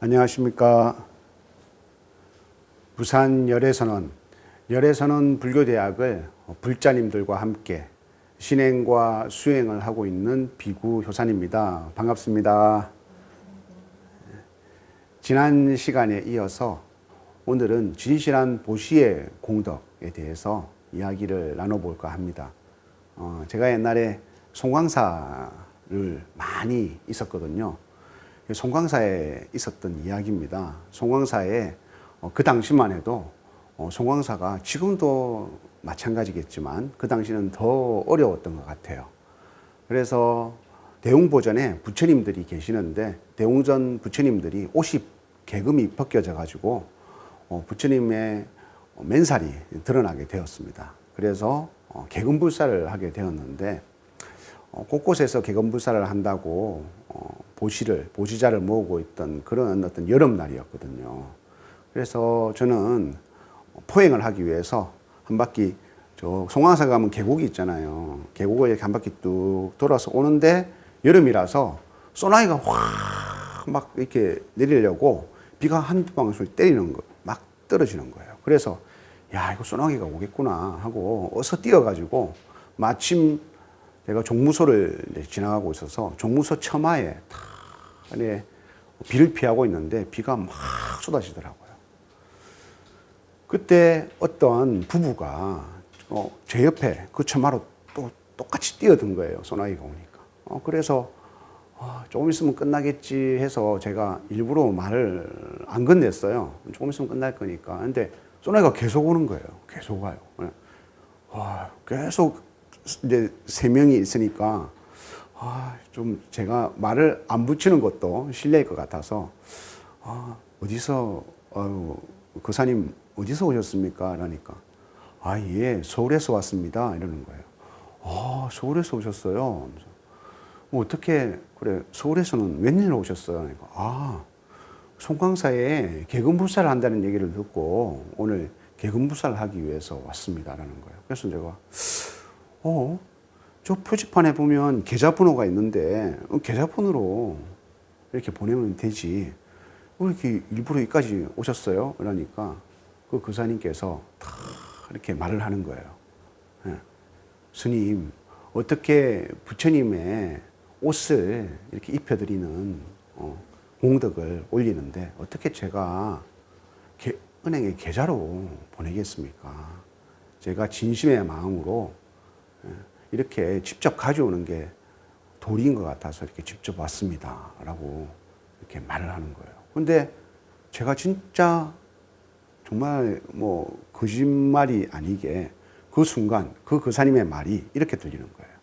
안녕하십니까. 부산 열애선언 불교대학을 불자님들과 함께 신행과 수행을 하고 있는 비구 효산입니다. 반갑습니다. 지난 시간에 이어서 오늘은 진실한 보시의 공덕에 대해서 이야기를 나눠볼까 합니다. 제가 옛날에 송광사를 많이 있었거든요. 송광사에 있었던 이야기입니다. 송광사에 그 당시만 해도 송광사가 지금도 마찬가지겠지만 그 당시는 더 어려웠던 것 같아요. 그래서 대웅보전에 부처님들이 계시는데 대웅전 부처님들이 옷이 개금이 벗겨져 가지고 부처님의 맨살이 드러나게 되었습니다. 그래서 개금불사를 하게 되었는데 곳곳에서 개금불사를 한다고 보시자를 모으고 있던 그런 어떤 여름날이었거든요. 그래서 저는 포행을 하기 위해서 한 바퀴 저 송광사 가면 계곡이 있잖아요. 계곡을 이렇게 한 바퀴 뚝 돌아서 오는데 여름이라서 소나기가 확 막 이렇게 내리려고 비가 한두 방울 때리는 거, 막 떨어지는 거예요. 그래서 야, 이거 소나기가 오겠구나 하고 어서 뛰어가지고 마침 제가 종무소를 지나가고 있어서 종무소 처마에 탁 비를 피하고 있는데 비가 막 쏟아지더라고요. 그때 어떤 부부가 제 옆에 그 처마로 또 똑같이 뛰어든 거예요. 소나기가 오니까. 그래서 조금 있으면 끝나겠지 해서 제가 일부러 말을 안 건넸어요. 조금 있으면 끝날 거니까. 근데 소나기가 계속 오는 거예요. 계속 와요. 계속 이제 세 명이 있으니까 좀 제가 말을 안 붙이는 것도 실례일 것 같아서 어디서 거사님 어디서 오셨습니까? 그러니까 예, 서울에서 왔습니다. 이러는 거예요. 서울에서 오셨어요. 어떻게 그래 서울에서는 웬일로 오셨어요? 그러니까 송광사에 개금불사를 한다는 얘기를 듣고 오늘 개금불사를 하기 위해서 왔습니다라는 거예요. 그래서 제가 저 표지판에 보면 계좌번호가 있는데 계좌번호로 이렇게 보내면 되지 왜 이렇게 일부러 여기까지 오셨어요? 그러니까 그 거사님께서 다 이렇게 말을 하는 거예요. 스님, 어떻게 부처님의 옷을 이렇게 입혀드리는 공덕을 올리는데 어떻게 제가 은행에 계좌로 보내겠습니까? 제가 진심의 마음으로 이렇게 직접 가져오는 게 도리인 것 같아서 이렇게 직접 왔습니다. 라고 이렇게 말을 하는 거예요. 근데 제가 진짜 정말 거짓말이 아니게 그 순간 그 거사님의 말이 이렇게 들리는 거예요.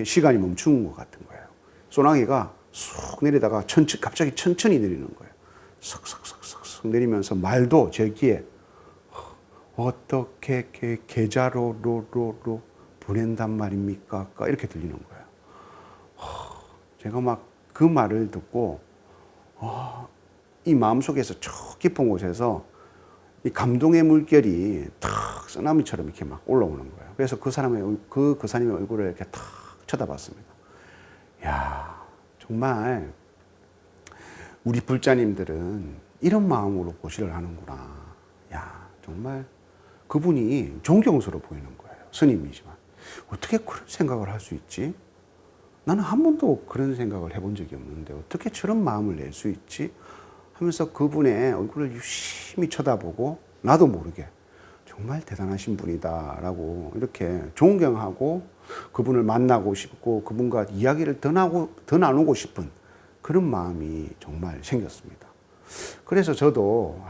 시간이 멈춘 것 같은 거예요. 소나기가 쑥 내리다가 갑자기 천천히 내리는 거예요. 석석석석 내리면서 말도 제 귀에 어떻게 계좌로 보낸단 말입니까? 이렇게 들리는 거예요. 제가 막 그 말을 듣고 이 마음속에서 저 깊은 곳에서 이 감동의 물결이 탁 쓰나미처럼 이렇게 막 올라오는 거예요. 그래서 그 거사님의 얼굴을 이렇게 탁 쳐다봤습니다. 야, 정말 우리 불자님들은 이런 마음으로 보시를 하는구나. 야, 정말 그분이 존경스러워 보이는 거예요. 스님이지만. 어떻게 그런 생각을 할 수 있지? 나는 한 번도 그런 생각을 해본 적이 없는데 어떻게 저런 마음을 낼 수 있지? 하면서 그분의 얼굴을 유심히 쳐다보고 나도 모르게 정말 대단하신 분이다라고 이렇게 존경하고 그분을 만나고 싶고 그분과 이야기를 더 나누고 싶은 그런 마음이 정말 생겼습니다. 그래서 저도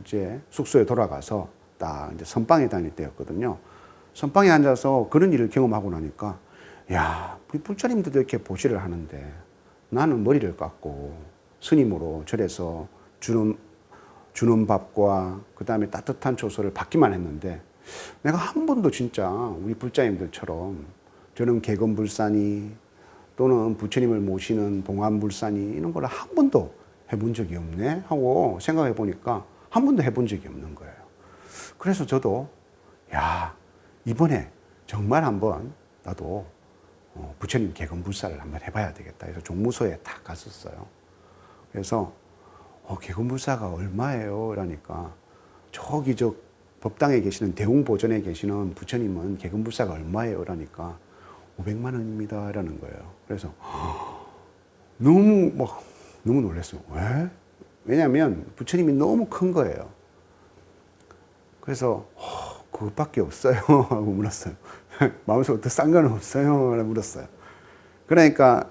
이제 숙소에 돌아가서 딱 이제 선방에 다닐 때였거든요. 선방에 앉아서 그런 일을 경험하고 나니까 야, 우리 불자님들도 이렇게 보시를 하는데 나는 머리를 깎고 스님으로 절에서 주는 밥과 그 다음에 따뜻한 조서를 받기만 했는데 내가 한 번도 진짜 우리 불자님들처럼 저는 개금불사니 또는 부처님을 모시는 봉안불사니 이런 걸 한 번도 해본 적이 없네 하고 생각해 보니까 한 번도 해본 적이 없는 거예요. 그래서 저도 야, 이번에 정말 한번 나도 부처님 개건불사를 한번 해봐야 되겠다 해서 종무소에 딱 갔었어요. 그래서 개건불사가 얼마예요? 라니까 저기 저 법당에 계시는 대웅보전에 계시는 부처님은 개건불사가 얼마예요? 라니까 500만 원입니다. 라는 거예요. 그래서 너무 놀랐어요. 왜? 왜냐하면 부처님이 너무 큰 거예요. 그래서 그것밖에 없어요. 하고 물었어요. 마음속으로 더 싼 거는 없어요. 라고 물었어요. 그러니까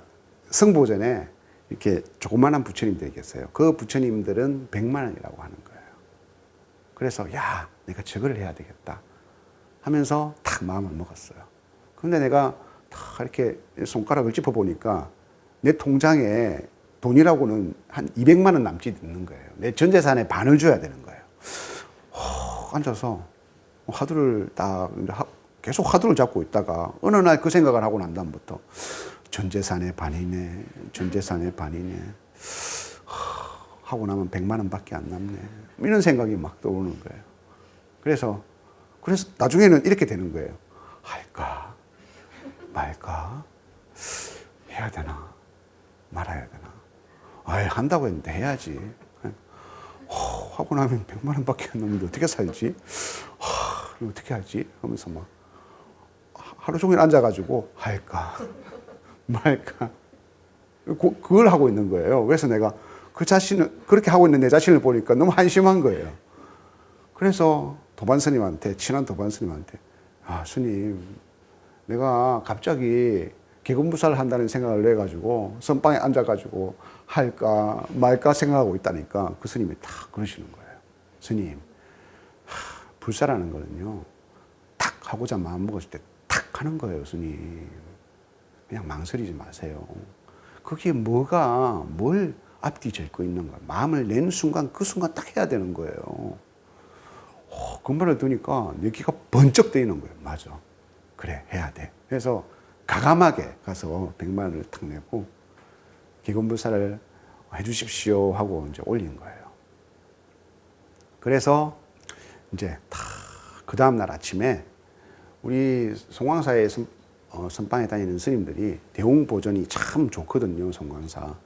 성보전에 이렇게 조그마한 부처님들이 계세요. 그 부처님들은 100만 원이라고 하는 거예요. 그래서 야, 내가 저걸 해야 되겠다 하면서 탁 마음을 먹었어요. 근데 내가 탁 이렇게 손가락을 짚어보니까 내 통장에 돈이라고는 한 200만 원 남짓 있는 거예요. 내 전 재산의 반을 줘야 되는 거예요. 앉아서 화두를 계속 화두를 잡고 있다가 어느 날 그 생각을 하고 난 다음부터 전 재산의 반이네, 전 재산의 반이네 하고 나면 100만 원밖에 안 남네. 이런 생각이 막 떠오르는 거예요. 그래서 나중에는 이렇게 되는 거예요. 할까 말까 해야 되나 말아야 되나. 아예 한다고 했는데 해야지. 하고 나면 100만 원밖에 안 남는데 어떻게 살지? 어떻게 하지? 하면서 막 하루 종일 앉아가지고 할까 말까 그걸 하고 있는 거예요. 그래서 내가 그렇게 하고 있는 내 자신을 보니까 너무 한심한 거예요. 그래서 친한 도반 스님한테 스님, 내가 갑자기 개건부사를 한다는 생각을 해가지고 선방에 앉아가지고 할까 말까 생각하고 있다니까 그 스님이 딱 그러시는 거예요. 스님, 불사라는 거는요, 탁 하고자 마음 먹었을 때 탁 하는 거예요, 스님. 그냥 망설이지 마세요. 그게 뭘 앞뒤 절거 있는가. 마음을 낸 순간 그 순간 딱 해야 되는 거예요. 그 말을 들으니까 내 귀가 번쩍 뜨이는 거예요. 맞아. 그래, 해야 돼. 그래서 가감하게 가서 100만 원을 탁 내고 개건불사를 해주십시오 하고 이제 올린 거예요. 그래서 이제 그 다음날 아침에 우리 송광사의 선방에 다니는 스님들이 대웅보전이 참 좋거든요, 송광사.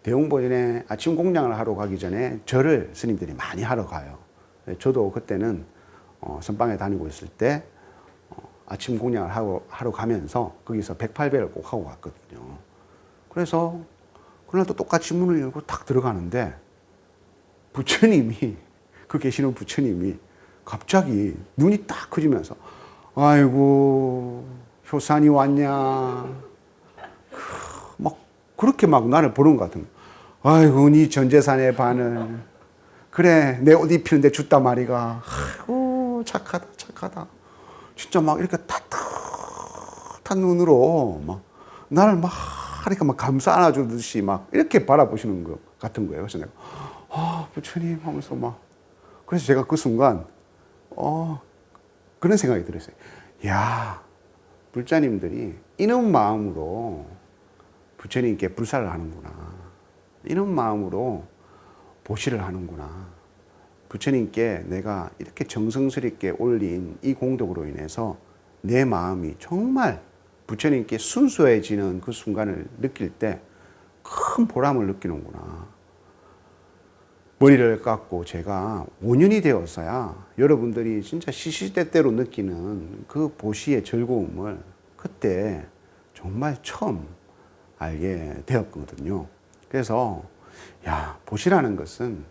대웅보전에 아침 공양을 하러 가기 전에 절을 스님들이 많이 하러 가요. 저도 그때는 선방에 다니고 있을 때 아침 공양을 하러 가면서 거기서 108배를 꼭 하고 갔거든요. 그래서 그날도 똑같이 문을 열고 딱 들어가는데 부처님이, 그 계시는 부처님이 갑자기 눈이 딱 커지면서 아이고 효산이 왔냐 막 그렇게 막 나를 보는 것 같은 거야. 아이고 니 전재산의 반을 그래 내 옷 입히는데 줬단 말이가. 아이고 착하다 진짜 막 이렇게 따뜻한 눈으로 막 나를 막 이렇게 막 감싸 안아주듯이 막 이렇게 바라보시는 것 같은 거예요. 그래서 내가 부처님 하면서 막 그래서 제가 그 순간 그런 생각이 들었어요. 야, 불자님들이 이런 마음으로 부처님께 불사를 하는구나. 이런 마음으로 보시를 하는구나. 부처님께 내가 이렇게 정성스럽게 올린 이 공덕으로 인해서 내 마음이 정말 부처님께 순수해지는 그 순간을 느낄 때 큰 보람을 느끼는구나. 머리를 깎고 제가 5년이 되었어야 여러분들이 진짜 시시때때로 느끼는 그 보시의 즐거움을 그때 정말 처음 알게 되었거든요. 그래서 보시라는 것은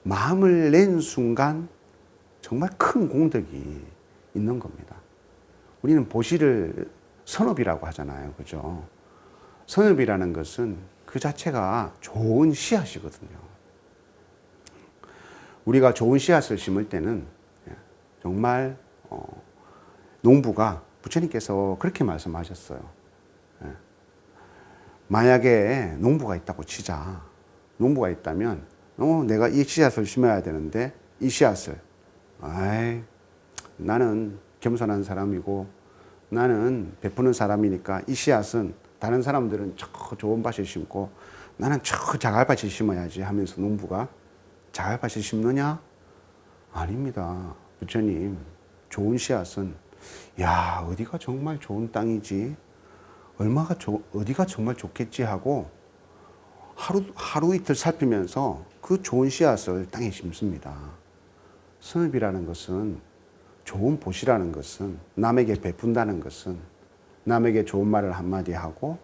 마음을 낸 순간 정말 큰 공덕이 있는 겁니다. 우리는 보시를 선업이라고 하잖아요. 그죠? 선업이라는 것은 그 자체가 좋은 씨앗이거든요. 우리가 좋은 씨앗을 심을 때는 정말 농부가 부처님께서 그렇게 말씀하셨어요. 만약에 농부가 있다고 치자. 농부가 있다면 내가 이 씨앗을 심어야 되는데 이 씨앗을 나는 겸손한 사람이고 나는 베푸는 사람이니까 이 씨앗은 다른 사람들은 저 좋은 밭에 심고 나는 저 자갈밭에 심어야지 하면서 농부가 자갈밭에 심느냐? 아닙니다. 부처님, 좋은 씨앗은 어디가 정말 좋은 땅이지? 어디가 정말 좋겠지 하고 하루 이틀 살피면서 그 좋은 씨앗을 땅에 심습니다. 선업이라는 것은, 좋은 보시라는 것은, 남에게 베푼다는 것은, 남에게 좋은 말을 한마디 하고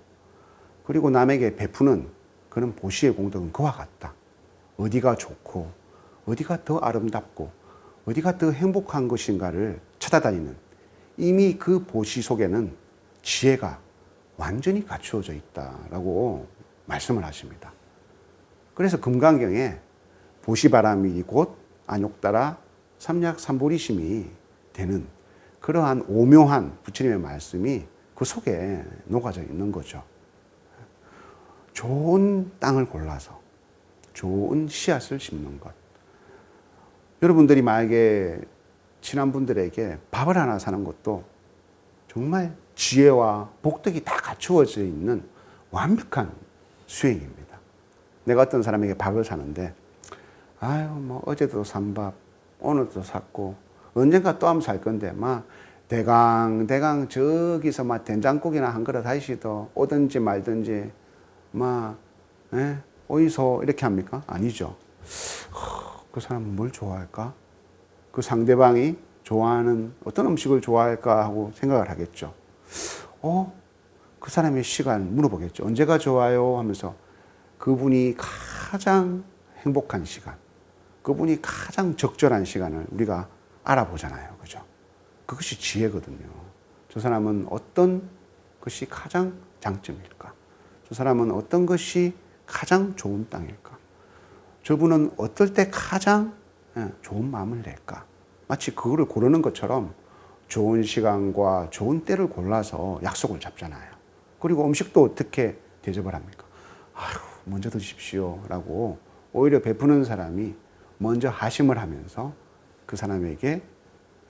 그리고 남에게 베푸는 그런 보시의 공덕은 그와 같다. 어디가 좋고 어디가 더 아름답고 어디가 더 행복한 것인가를 찾아다니는, 이미 그 보시 속에는 지혜가 완전히 갖추어져 있다라고 말씀을 하십니다. 그래서 금강경에 보시바람이 곧 안욕따라 삼약삼보리심이 되는 그러한 오묘한 부처님의 말씀이 그 속에 녹아져 있는 거죠. 좋은 땅을 골라서 좋은 씨앗을 심는 것. 여러분들이 만약에 친한 분들에게 밥을 하나 사는 것도 정말 지혜와 복덕이 다 갖추어져 있는 완벽한 수행입니다. 내가 어떤 사람에게 밥을 사는데, 아유, 뭐, 어제도 산 밥, 오늘도 샀고, 언젠가 또 한번 살 건데, 막, 대강 저기서 막 된장국이나 한 그릇 하시도 오든지 말든지, 막, 어디서 이렇게 합니까? 아니죠. 그 사람은 뭘 좋아할까? 그 상대방이 좋아하는 어떤 음식을 좋아할까 하고 생각을 하겠죠. 그 사람의 시간 물어보겠죠. 언제가 좋아요? 하면서 그분이 가장 행복한 시간, 그분이 가장 적절한 시간을 우리가 알아보잖아요. 그죠? 그것이 지혜거든요. 저 사람은 어떤 것이 가장 장점일까? 저 사람은 어떤 것이 가장 좋은 땅일까? 저분은 어떨 때 가장 좋은 마음을 낼까? 마치 그거를 고르는 것처럼 좋은 시간과 좋은 때를 골라서 약속을 잡잖아요. 그리고 음식도 어떻게 대접을 합니까? 아유, 먼저 드십시오 라고 오히려 베푸는 사람이 먼저 하심을 하면서 그 사람에게,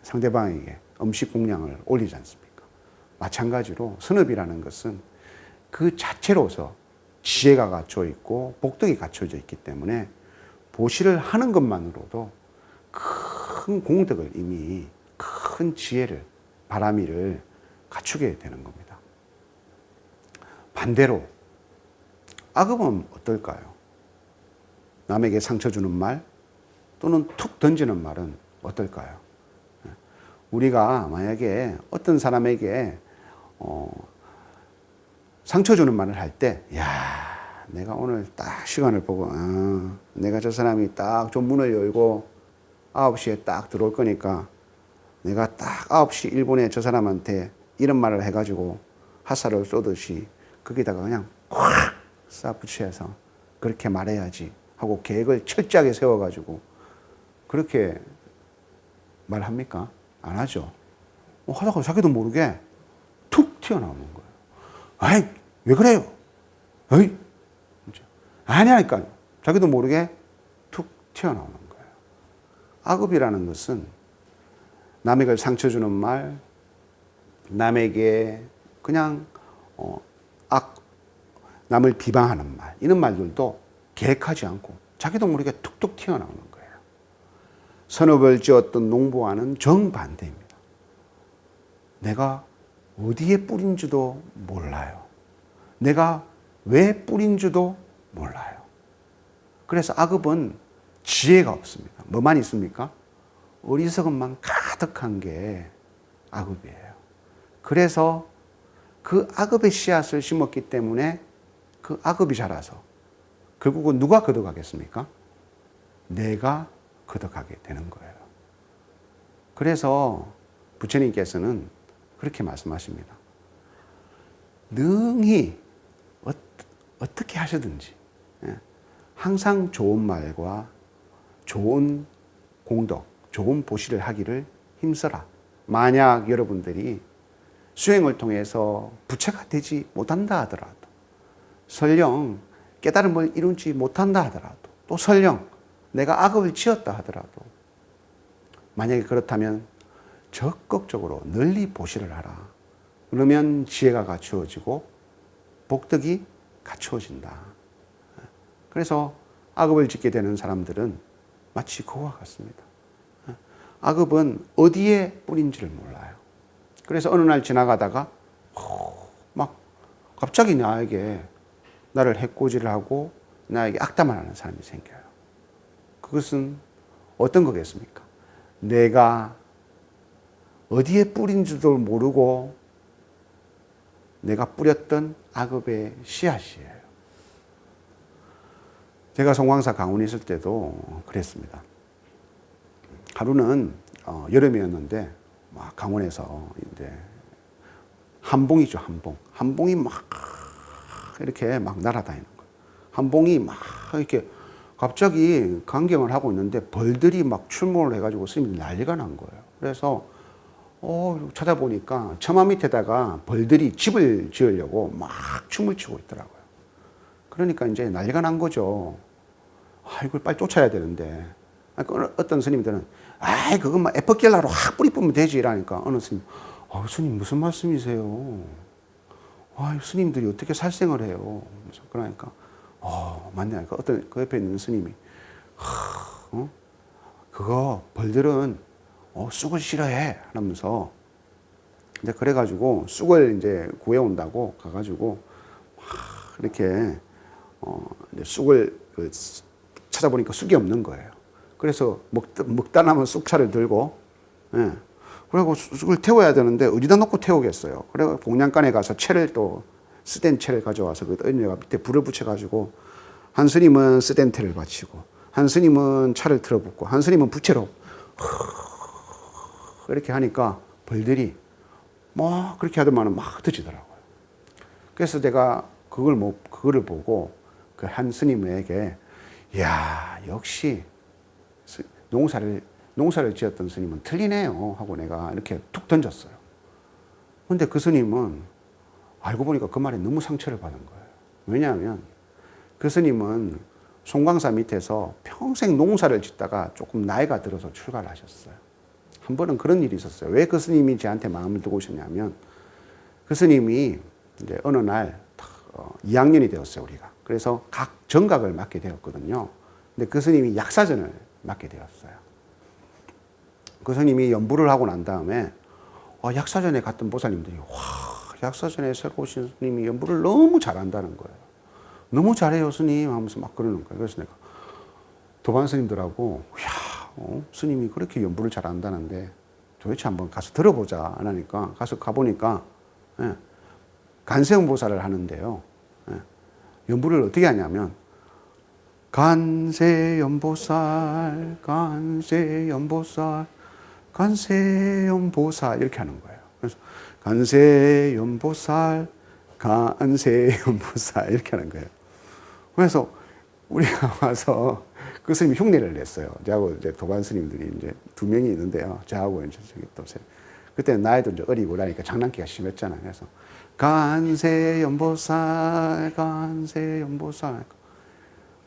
상대방에게 음식 공량을 올리지 않습니까? 마찬가지로 선업이라는 것은 그 자체로서 지혜가 갖춰 있고 복덕이 갖춰져 있기 때문에 보시를 하는 것만으로도 큰 공덕을, 이미 큰 지혜를, 바람이를 갖추게 되는 겁니다. 반대로 악업은 어떨까요? 남에게 상처 주는 말 또는 툭 던지는 말은 어떨까요? 우리가 만약에 어떤 사람에게 상처 주는 말을 할 때, 야, 내가 오늘 딱 시간을 보고, 내가 저 사람이 딱 좀 문을 열고 9시에 딱 들어올 거니까 내가 딱 9시 1분에 저 사람한테 이런 말을 해가지고 핫살을 쏘듯이 거기다가 그냥 확 쏴붙여서 그렇게 말해야지 하고 계획을 철저하게 세워가지고 그렇게 말합니까? 안 하죠. 하다가 자기도 모르게 툭 튀어나오는 거예요. 아이, 왜 그래요? 어이? 아니라니까요. 자기도 모르게 툭 튀어나오는 거예요. 악업이라는 것은 남에게 상처 주는 말, 남에게 그냥 남을 비방하는 말, 이런 말들도 계획하지 않고 자기도 모르게 툭툭 튀어나오는 거예요. 선업을 지었던 농부와는 정반대입니다. 내가 어디에 뿌린지도 몰라요. 내가 왜 뿌린지도 몰라요. 그래서 악업은 지혜가 없습니다. 뭐만 있습니까? 어리석음만 가득한 게 악업이에요. 그래서 그 악업의 씨앗을 심었기 때문에 그 악업이 자라서 결국은 누가 걷어가겠습니까? 내가 걷어가게 되는 거예요. 그래서 부처님께서는 그렇게 말씀하십니다. 능히 어떻게 하시든지 항상 좋은 말과 좋은 공덕, 좋은 보시를 하기를 힘써라. 만약 여러분들이 수행을 통해서 부처가 되지 못한다 하더라도, 설령 깨달음을 이루지 못한다 하더라도, 또 설령 내가 악업을 지었다 하더라도, 만약에 그렇다면 적극적으로 널리 보시를 하라. 그러면 지혜가 갖추어지고 복덕이 갖추어진다. 그래서 악업을 짓게 되는 사람들은 마치 그와 같습니다. 악업은 어디에 뿌린지를 몰라요. 그래서 어느 날 지나가다가 막 갑자기 나를 해코지를 하고 나에게 악담을 하는 사람이 생겨요. 그것은 어떤 거겠습니까? 내가 어디에 뿌린지도 모르고 내가 뿌렸던 악업의 씨앗이에요. 제가 송광사 강원에 있을 때도 그랬습니다. 하루는 여름이었는데 막 강원에서 이제 한봉이죠, 한봉. 한봉이 막 이렇게 막 날아다니는 거예요. 한봉이 막 이렇게 갑자기 강경을 하고 있는데 벌들이 막 출몰을 해가지고 스님이 난리가 난 거예요. 그래서 찾아보니까 처마 밑에다가 벌들이 집을 지으려고 막 춤을 추고 있더라고요. 그러니까 이제 난리가 난 거죠. 이걸 빨리 쫓아야 되는데. 어떤 스님들은, 그건 막 에퍼겔라로 확 뿌리 뿌리면 되지. 이러니까 어느 스님, 스님 무슨 말씀이세요? 스님들이 어떻게 살생을 해요? 그러니까, 맞네. 어떤 그 옆에 있는 스님이, 그거 벌들은 쑥을 싫어해. 하면서, 이제 그래가지고 쑥을 이제 구해온다고 가가지고, 막 이렇게, 이제 쑥을 찾아보니까 쑥이 없는 거예요. 그래서 먹다 남은 쑥차를 들고, 예. 그리고 쑥을 태워야 되는데 어디다 놓고 태우겠어요. 그래서 공양간에 가서 쓰된 채를 가져와서 그 언니가 밑에 불을 붙여가지고 한 스님은 쓰된 태를 바치고 한 스님은 차를 틀어붓고 한 스님은 부채로 이렇게 하니까 벌들이 뭐 그렇게 하더만은 막 흩어지더라고요. 그래서 내가 그거를 보고 그 한 스님에게 역시 농사를 지었던 스님은 틀리네요 하고 내가 이렇게 툭 던졌어요. 근데 그 스님은 알고 보니까 그 말에 너무 상처를 받은 거예요. 왜냐하면 그 스님은 송광사 밑에서 평생 농사를 짓다가 조금 나이가 들어서 출가를 하셨어요. 한 번은 그런 일이 있었어요. 왜 그 스님이 저한테 마음을 두고 오셨냐면 그 스님이 이제 어느 날 2학년이 되었어요, 우리가. 그래서 각 정각을 맡게 되었거든요. 근데 그 스님이 약사전을 맡게 되었어요. 그 스님이 연부를 하고 난 다음에 약사전에 갔던 보살님들이 약사전에 새로 오신 스님이 연부를 너무 잘한다는 거예요. 너무 잘해요, 스님 하면서 막 그러는 거예요. 그래서 내가 도반 스님들하고 스님이 그렇게 연부를 잘한다는데 도대체 한번 가서 들어보자 하니까 가보니까 간세음보살을 하는데요. 연부를 어떻게 하냐면 간세연보살, 간세연보살, 간세연보살 이렇게 하는 거예요. 그래서 간세연보살, 간세연보살 이렇게 하는 거예요. 그래서 우리가 와서 그 스님이 흉내를 냈어요. 저하고 이제 도반 스님들이 이제 2명이 있는데요. 저하고 이제 저기 또 그때는 나이도 이제 어리고 그러니까 장난기가 심했잖아요. 그래서 간세연보살, 간세연보살.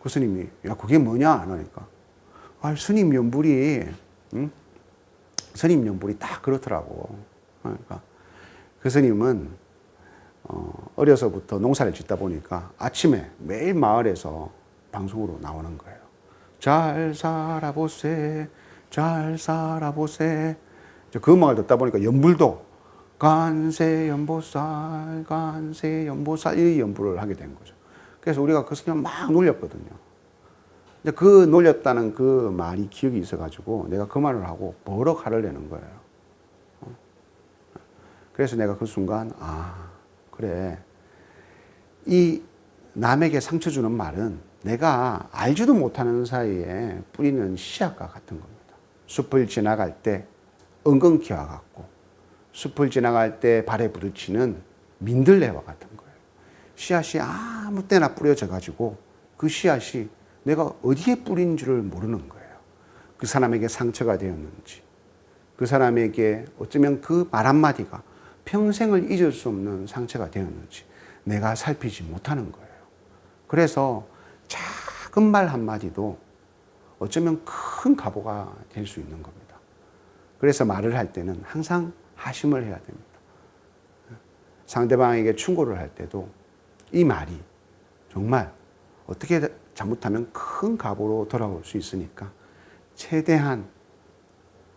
그 스님이 그게 뭐냐 하니까 스님 연불이 스님 연불이 딱 그렇더라고. 그러니까 그 스님은 어려서부터 농사를 짓다 보니까 아침에 매일 마을에서 방송으로 나오는 거예요. 잘 살아보세, 잘 살아보세. 그 음악을 듣다 보니까 연불도 간세연보살, 간세연보살 이 연불을 하게 된 거죠. 그래서 우리가 그 스님을 막 놀렸거든요. 근데 그 놀렸다는 그 말이 기억이 있어가지고 내가 그 말을 하고 버럭 화를 내는 거예요. 그래서 내가 그 순간 그래. 이 남에게 상처 주는 말은 내가 알지도 못하는 사이에 뿌리는 씨앗과 같은 겁니다. 숲을 지나갈 때 은근기와 같고 숲을 지나갈 때 발에 부딪히는 민들레와 같은 거예요. 씨앗이 아무 때나 뿌려져 가지고 그 씨앗이 내가 어디에 뿌린 줄을 모르는 거예요. 그 사람에게 상처가 되었는지, 그 사람에게 어쩌면 그 말 한마디가 평생을 잊을 수 없는 상처가 되었는지 내가 살피지 못하는 거예요. 그래서 작은 말 한마디도 어쩌면 큰 갑오가 될 수 있는 겁니다. 그래서 말을 할 때는 항상 하심을 해야 됩니다. 상대방에게 충고를 할 때도 이 말이 정말 어떻게 잘못하면 큰 갑오로 돌아올 수 있으니까 최대한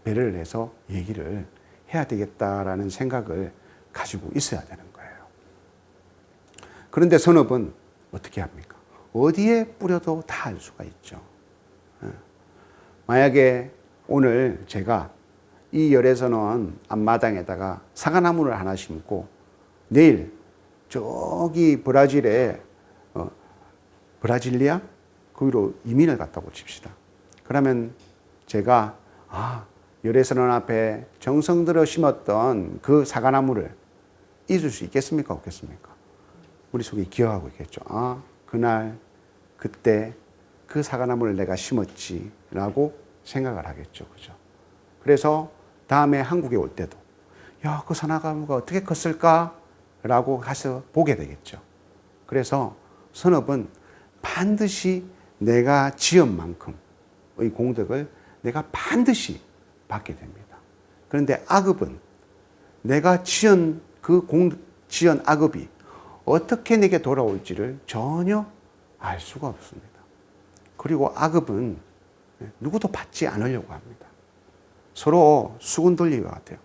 배를 내서 얘기를 해야 되겠다라는 생각을 가지고 있어야 되는 거예요. 그런데 선업은 어떻게 합니까? 어디에 뿌려도 다 알 수가 있죠. 만약에 오늘 제가 이 열애선원 앞마당에다가 사과나무를 하나 심고 내일 저기 브라질에 브라질리아 거기로 이민을 갔다고 칩시다. 그러면 제가 열애선원 앞에 정성 들여 심었던 그 사과나무를 잊을 수 있겠습니까? 없겠습니까? 우리 속에 기억하고 있겠죠. 그날 그때 그 사과나무를 내가 심었지라고 생각을 하겠죠. 그죠? 그래서 다음에 한국에 올 때도 야, 그 사과나무가 어떻게 컸을까? 라고 가서 보게 되겠죠. 그래서 선업은 반드시 내가 지은 만큼의 공덕을 내가 반드시 받게 됩니다. 그런데 악업은 내가 지은 지은 악업이 어떻게 내게 돌아올지를 전혀 알 수가 없습니다. 그리고 악업은 누구도 받지 않으려고 합니다. 서로 수군 돌리기 같아요.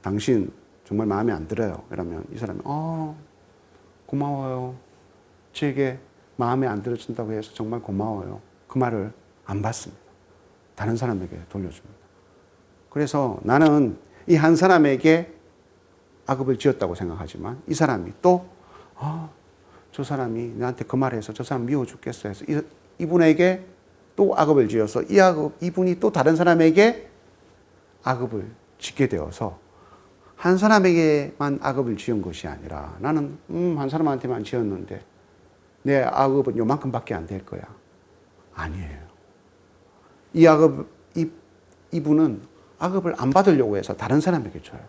당신 정말 마음에 안 들어요. 이러면 이 사람이 고마워요. 제게 마음에 안 들어준다고 해서 정말 고마워요. 그 말을 안 받습니다. 다른 사람에게 돌려줍니다. 그래서 나는 이 한 사람에게 악업을 지었다고 생각하지만 이 사람이 또 저 사람이 나한테 그 말해서 저 사람 미워 죽겠어 해서 이분에게 또 악업을 지어서 이분이 또 다른 사람에게 악업을 짓게 되어서 한 사람에게만 악업을 지은 것이 아니라 나는 한 사람한테만 지었는데 내 악업은 요만큼밖에 안 될 거야. 아니에요. 이 악업, 이분은 악업을 안 받으려고 해서 다른 사람에게 줘요.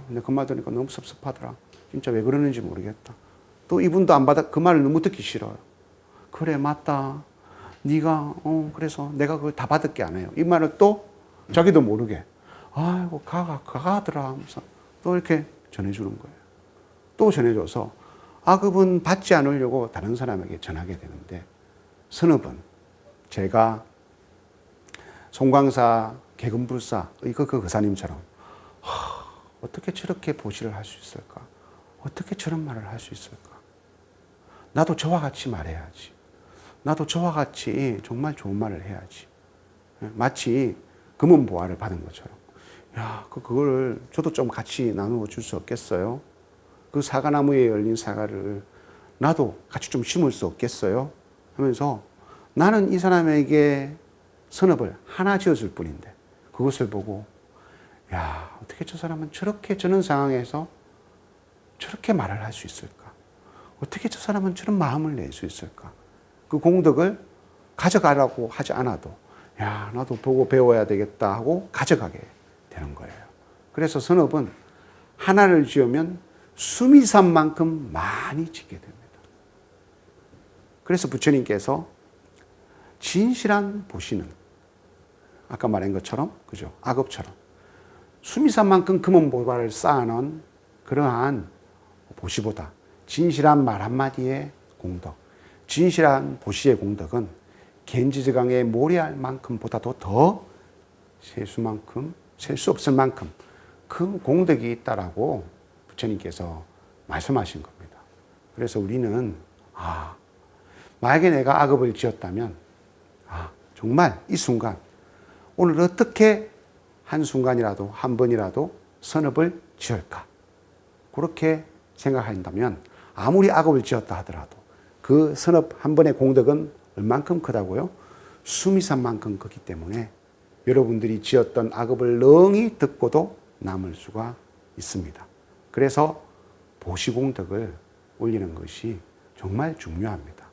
근데 그 말 들으니까 너무 섭섭하더라. 진짜 왜 그러는지 모르겠다. 또 이분도 안 받아, 그 말을 너무 듣기 싫어요. 그래, 맞다. 네가, 그래서 내가 그걸 다 받을게 안 해요. 이 말을 또 자기도 모르게, 아이고, 가더라 하면서 또 이렇게 전해주는 거예요. 또 전해줘서 악업은 받지 않으려고 다른 사람에게 전하게 되는데 선업은 제가 송광사 개금불사의 그 거사님처럼 어떻게 저렇게 보시를 할 수 있을까? 어떻게 저런 말을 할 수 있을까? 나도 저와 같이 말해야지. 나도 저와 같이 정말 좋은 말을 해야지. 마치 금은보화를 받은 것처럼. 야, 그걸 저도 좀 같이 나누어 줄 수 없겠어요? 그 사과나무에 열린 사과를 나도 같이 좀 심을 수 없겠어요? 하면서 나는 이 사람에게 선업을 하나 지어줄 뿐인데 그것을 보고 야, 어떻게 저 사람은 저런 상황에서 저렇게 말을 할 수 있을까? 어떻게 저 사람은 저런 마음을 낼 수 있을까? 그 공덕을 가져가라고 하지 않아도 야, 나도 보고 배워야 되겠다 하고 가져가게 되는 거예요. 그래서 선업은 하나를 지으면 수미산만큼 많이 짓게 됩니다. 그래서 부처님께서 진실한 보시는 아까 말한 것처럼 그죠? 악업처럼 수미산만큼 금은보화를 쌓아놓은 그러한 보시보다 진실한 말 한마디의 공덕, 진실한 보시의 공덕은 겐지즈강의 모래알만큼보다도 더 셀 수 없을 만큼 큰 공덕이 있다라고 부처님께서 말씀하신 겁니다. 그래서 우리는 만약에 내가 악업을 지었다면 정말 이 순간 오늘 어떻게 한순간이라도 한 번이라도 선업을 지을까? 그렇게 생각한다면 아무리 악업을 지었다 하더라도 그 선업 한 번의 공덕은 얼만큼 크다고요? 수미산만큼 크기 때문에 여러분들이 지었던 악업을 능히 듣고도 남을 수가 있습니다. 그래서 보시공덕을 올리는 것이 정말 중요합니다.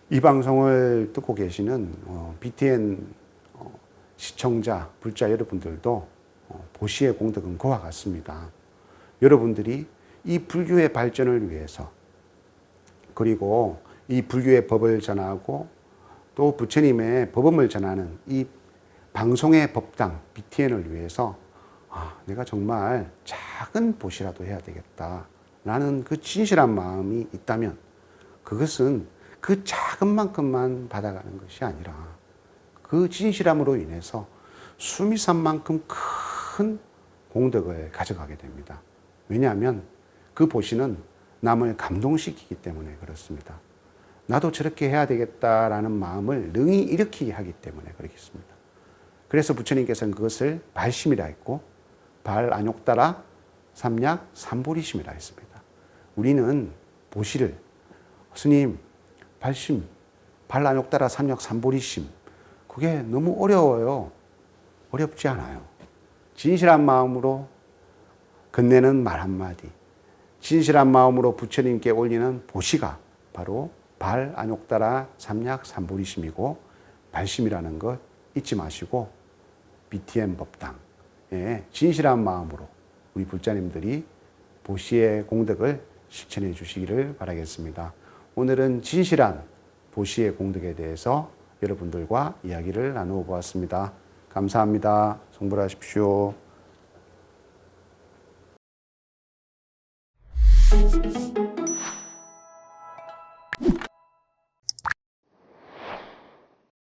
이 방송을 듣고 계시는 BTN 시청자, 불자 여러분들도 보시의 공덕은 그와 같습니다. 여러분들이 이 불교의 발전을 위해서 그리고 이 불교의 법을 전하고 또 부처님의 법음을 전하는 이 방송의 법당 BTN을 위해서 내가 정말 작은 보시라도 해야 되겠다라는 그 진실한 마음이 있다면 그것은 그 작은 만큼만 받아가는 것이 아니라 그 진실함으로 인해서 수미산만큼 큰 공덕을 가져가게 됩니다. 왜냐하면 그 보시는 남을 감동시키기 때문에 그렇습니다. 나도 저렇게 해야 되겠다라는 마음을 능히 일으키게 하기 때문에 그렇겠습니다. 그래서 부처님께서는 그것을 발심이라 했고 발 안욕따라 삼약 삼보리심이라 했습니다. 우리는 보시를 스님 발심 발 안욕따라 삼약 삼보리심 그게 너무 어려워요. 어렵지 않아요. 진실한 마음으로 건네는 말 한마디 진실한 마음으로 부처님께 올리는 보시가 바로 발 안욕따라 삼약 삼보리심이고 발심이라는 것 잊지 마시고 BTM 법당 진실한 마음으로 우리 불자님들이 보시의 공덕을 실천해 주시기를 바라겠습니다. 오늘은 진실한 보시의 공덕에 대해서 여러분들과 이야기를 나누어 보았습니다. 감사합니다. 성불하십시오.